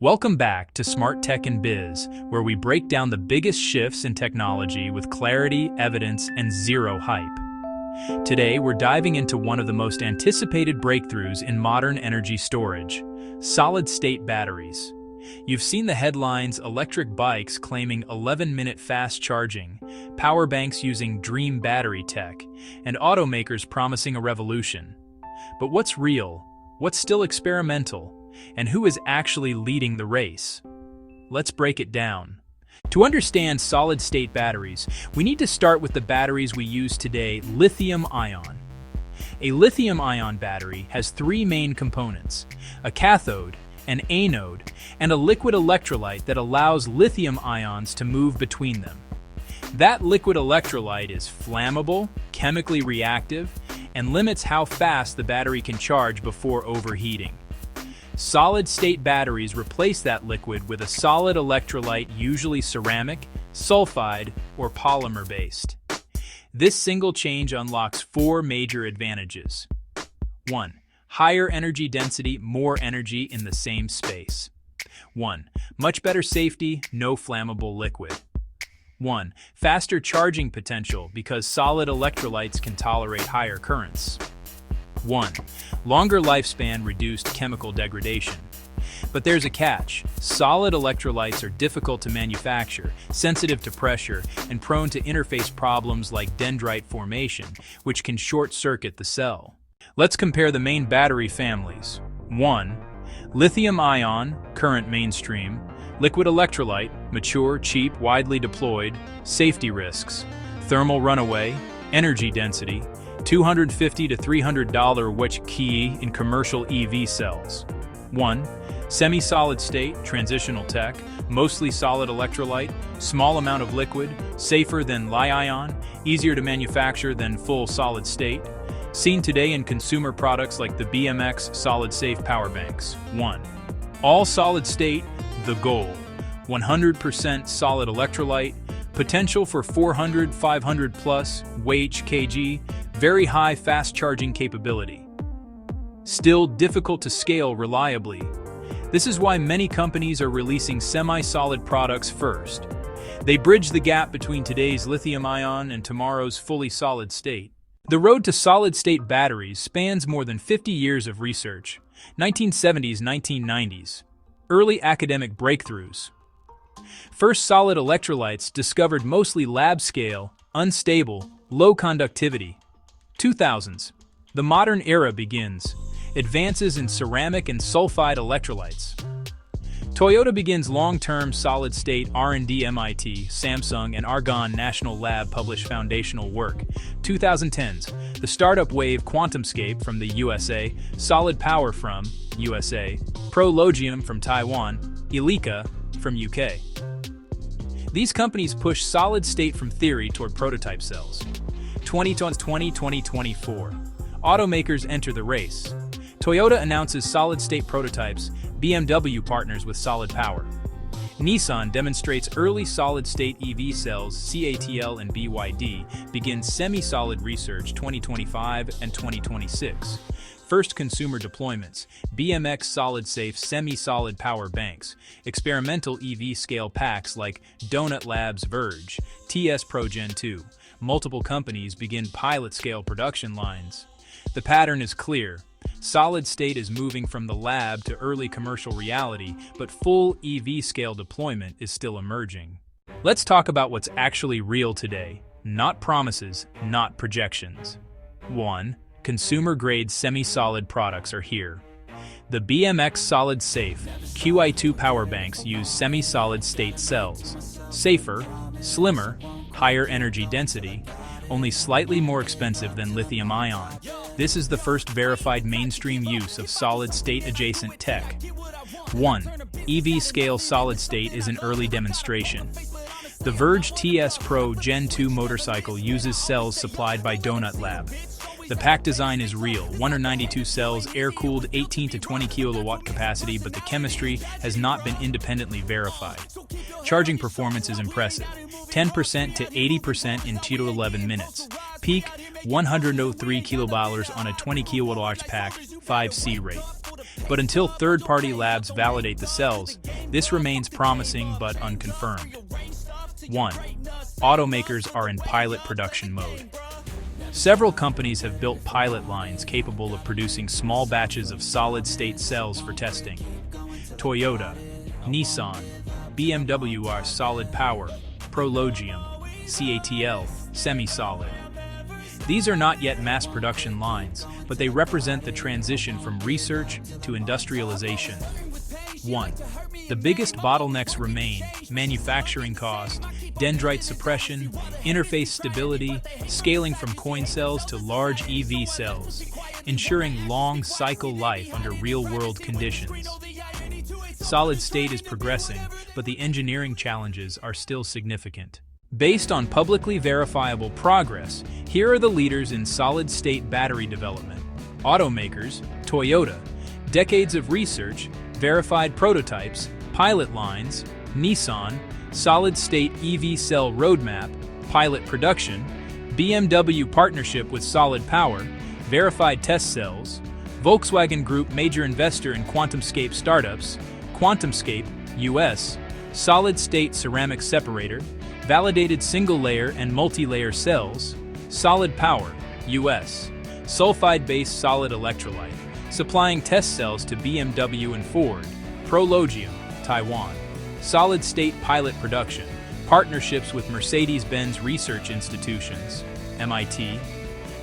Welcome back to Smart Tech and Biz, where we break down the biggest shifts in technology with clarity, evidence, and zero hype. Today, we're diving into one of the most anticipated breakthroughs in modern energy storage: solid-state batteries. You've seen the headlines: electric bikes claiming 11-minute fast charging, power banks using dream battery tech, and automakers promising a revolution. But what's real? What's still experimental? And who is actually leading the race? Let's break it down. To understand solid-state batteries, we need to start with the batteries we use today: lithium-ion. A lithium-ion battery has three main components: a cathode, an anode, and a liquid electrolyte that allows lithium ions to move between them. That liquid electrolyte is flammable, chemically reactive, and limits how fast the battery can charge before overheating. Solid-state batteries replace that liquid with a solid electrolyte, usually ceramic, sulfide, or polymer-based. This single change unlocks four major advantages. 1. Higher energy density, more energy in the same space. 1. Much better safety, no flammable liquid. 1. Faster charging potential because solid electrolytes can tolerate higher currents. 1. Longer lifespan, reduced chemical degradation. But there's a catch. Solid electrolytes are difficult to manufacture, sensitive to pressure, and prone to interface problems like dendrite formation, which can short-circuit the cell. Let's compare the main battery families. 1. Lithium-ion, current mainstream. Liquid electrolyte, mature, cheap, widely deployed. Safety risks: thermal runaway, energy density, $250 to $300 which key in commercial EV cells. 1. Semi-solid state, transitional tech, mostly solid electrolyte, small amount of liquid, safer than Li-ion, easier to manufacture than full solid state. Seen today in consumer products like the BMX solid-safe power banks. 1. All solid state, the goal. 100% solid electrolyte, potential for 400, 500 plus Wh/kg, very high fast charging capability. Still difficult to scale reliably. This is why many companies are releasing semi-solid products first. They bridge the gap between today's lithium-ion and tomorrow's fully solid state. The road to solid-state batteries spans more than 50 years of research. 1970s, 1990s. Early academic breakthroughs. First solid electrolytes discovered mostly lab-scale, unstable, low conductivity. 2000s. The modern era begins. Advances in ceramic and sulfide electrolytes. Toyota begins long-term solid-state R&D. MIT, Samsung, and Argonne National Lab publish foundational work. 2010s. The startup wave: QuantumScape from the USA, Solid Power from USA, Prologium from Taiwan, Elica from UK. These companies push solid-state from theory toward prototype cells. 2024. Automakers enter the race. Toyota announces solid-state prototypes, BMW partners with Solid Power. Nissan demonstrates early solid-state EV cells, CATL and BYD begin semi-solid research 2025 and 2026. First consumer deployments: BMX solid-safe semi-solid power banks, experimental EV scale packs like Donut Labs' Verge TS Pro Gen2. Multiple companies begin pilot-scale production lines. The pattern is clear. Solid state is moving from the lab to early commercial reality, but full EV scale deployment is still emerging. Let's talk about what's actually real today. Not promises, not projections. 1. Consumer-grade semi-solid products are here. The BMX solid-safe QI2 power banks use semi-solid state cells. Safer, slimmer, higher energy density, only slightly more expensive than lithium-ion. This is the first verified mainstream use of solid-state adjacent tech. 1. EV-scale solid-state is an early demonstration. The Verge TS Pro Gen2 motorcycle uses cells supplied by Donut Lab. The pack design is real: 192 cells, air-cooled, 18 to 20 kilowatt capacity, but the chemistry has not been independently verified. Charging performance is impressive: 10% to 80% in 2 to 11 minutes. Peak 103 kilowatt on a 20 kilowatt pack, 5C rate. But until third-party labs validate the cells, this remains promising but unconfirmed. 1. Automakers are in pilot production mode. Several companies have built pilot lines capable of producing small batches of solid-state cells for testing. Toyota, Nissan, BMW are solid power, Prologium, CATL, semi-solid. These are not yet mass production lines, but they represent the transition from research to industrialization. 1. The biggest bottlenecks remain manufacturing cost, dendrite suppression, interface stability, scaling from coin cells to large EV cells, ensuring long cycle life under real-world conditions. Solid state is progressing, but the engineering challenges are still significant. Based on publicly verifiable progress, here are the leaders in solid-state battery development. Automakers, Toyota, decades of research, verified prototypes, pilot lines, Nissan, solid-state EV cell roadmap, pilot production, BMW partnership with Solid Power, verified test cells, Volkswagen Group major investor in QuantumScape startups, QuantumScape, US, solid-state ceramic separator, validated single-layer and multi-layer cells, Solid Power, US, sulfide-based solid electrolyte, supplying test cells to BMW and Ford, Prologium, Taiwan, solid-state pilot production, partnerships with Mercedes-Benz research institutions, MIT,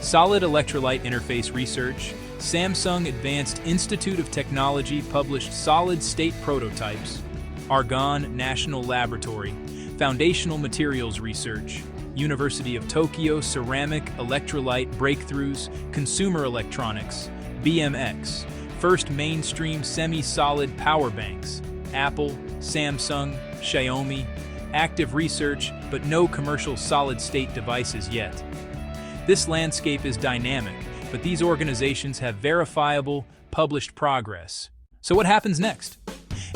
solid electrolyte interface research, Samsung Advanced Institute of Technology published solid-state prototypes, Argonne National Laboratory, foundational materials research, University of Tokyo ceramic electrolyte breakthroughs, consumer electronics, BMX, first mainstream semi-solid power banks, Apple, Samsung, Xiaomi, active research, but no commercial solid-state devices yet. This landscape is dynamic, but these organizations have verifiable, published progress. So what happens next?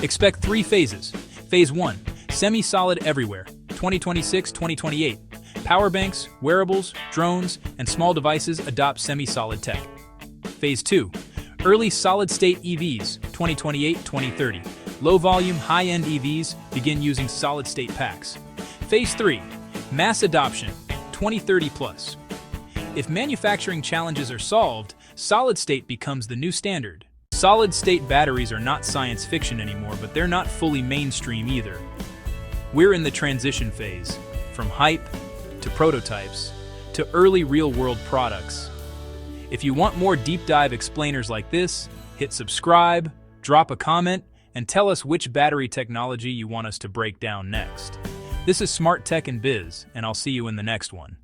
Expect 3 phases. Phase 1, semi-solid everywhere, 2026-2028. Power banks, wearables, drones, and small devices adopt semi-solid tech. Phase 2, early solid-state EVs, 2028-2030. Low-volume, high-end EVs begin using solid-state packs. Phase 3, mass adoption, 2030 plus. If manufacturing challenges are solved, solid-state becomes the new standard. Solid-state batteries are not science fiction anymore, but they're not fully mainstream either. We're in the transition phase, from hype to prototypes to early real-world products. If you want more deep-dive explainers like this, hit subscribe, drop a comment, and tell us which battery technology you want us to break down next. This is Smart Tech and Biz, and I'll see you in the next one.